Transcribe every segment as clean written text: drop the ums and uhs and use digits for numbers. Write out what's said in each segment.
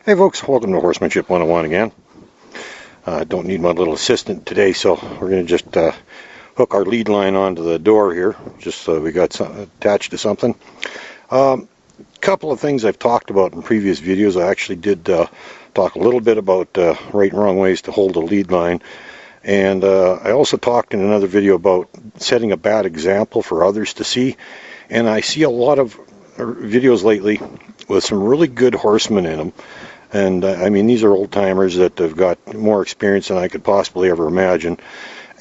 Hey folks, welcome to Horsemanship 101 again. Don't need my little assistant today, so we're going to just hook our lead line onto the door here, just so we got attached to something. Couple of things I've talked about in previous videos. I actually did talk a little bit about right and wrong ways to hold a lead line. And I also talked in another video about setting a bad example for others to see. And I see a lot of videos lately with some really good horsemen in them. And I mean, these are old timers that have got more experience than I could possibly ever imagine.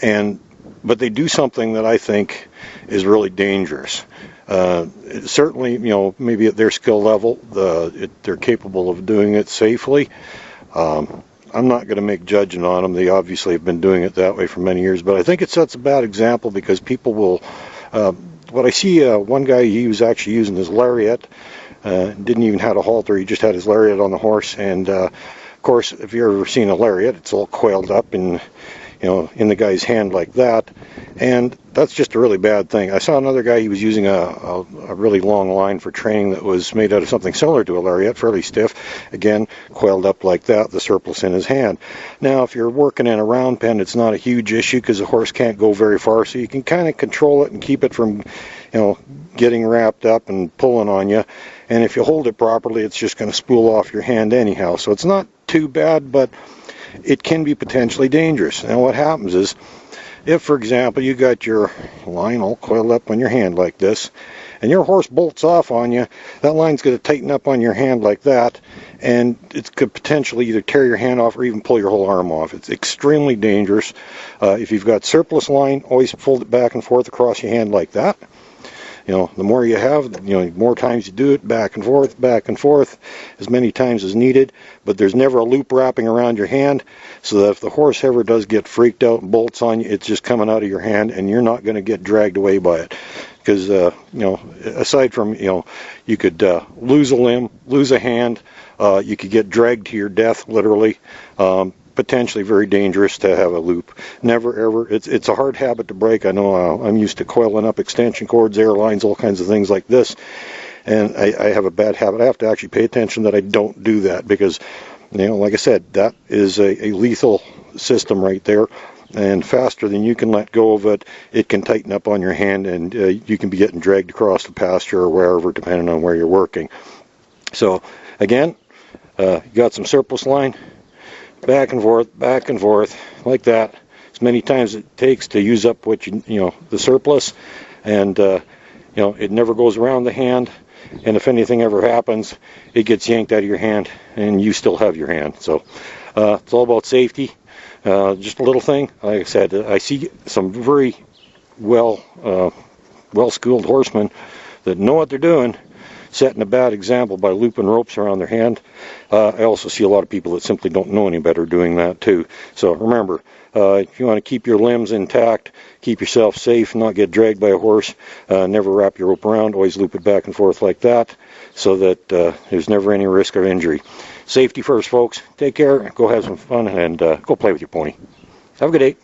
But they do something that I think is really dangerous. Certainly, you know, maybe at their skill level, they're capable of doing it safely. I'm not going to make judgment on them. They obviously have been doing it that way for many years. But I think it sets a bad example because people will... what I see, one guy, he was actually using his lariat. Didn't even have a halter, he just had his lariat on the horse, and of course, if you've ever seen a lariat, it's all coiled up in the guy's hand like that, and that's just a really bad thing. I saw another guy, he was using a really long line for training that was made out of something similar to a lariat, fairly stiff, again, coiled up like that, the surplus in his hand. Now, if you're working in a round pen, it's not a huge issue because the horse can't go very far, so you can kind of control it and keep it from, getting wrapped up and pulling on you. And if you hold it properly, it's just going to spool off your hand anyhow. So it's not too bad, but it can be potentially dangerous. Now what happens is, if, for example, you got your line all coiled up on your hand like this, and your horse bolts off on you, that line's going to tighten up on your hand like that, and it could potentially either tear your hand off or even pull your whole arm off. It's extremely dangerous. If you've got surplus line, always fold it back and forth across your hand like that. The more you have, the more times you do it, back and forth, as many times as needed. But there's never a loop wrapping around your hand, so that if the horse ever does get freaked out and bolts on you, it's just coming out of your hand, and you're not going to get dragged away by it. Because, aside from, you could lose a limb, lose a hand, you could get dragged to your death, literally. Potentially very dangerous to have a loop. Never ever. It's a hard habit to break. I know I'm used to coiling up extension cords, air lines, all kinds of things like this, and I have a bad habit. I have to actually pay attention that I don't do that because, like I said, that is a lethal system right there. And faster than you can let go of it, it can tighten up on your hand, and you can be getting dragged across the pasture or wherever, depending on where you're working. So again, you got some surplus line. Back and forth, like that, as many times as it takes to use up what the surplus, and it never goes around the hand, and if anything ever happens, it gets yanked out of your hand, and you still have your hand. So it's all about safety. Just a little thing. Like I said, I see some very well-schooled horsemen that know what they're doing, setting a bad example by looping ropes around their hand. I also see a lot of people that simply don't know any better doing that too. So remember, if you want to keep your limbs intact, keep yourself safe, not get dragged by a horse, never wrap your rope around, always loop it back and forth like that, so that there's never any risk of injury. Safety first, folks. Take care, go have some fun, and go play with your pony. Have a good day.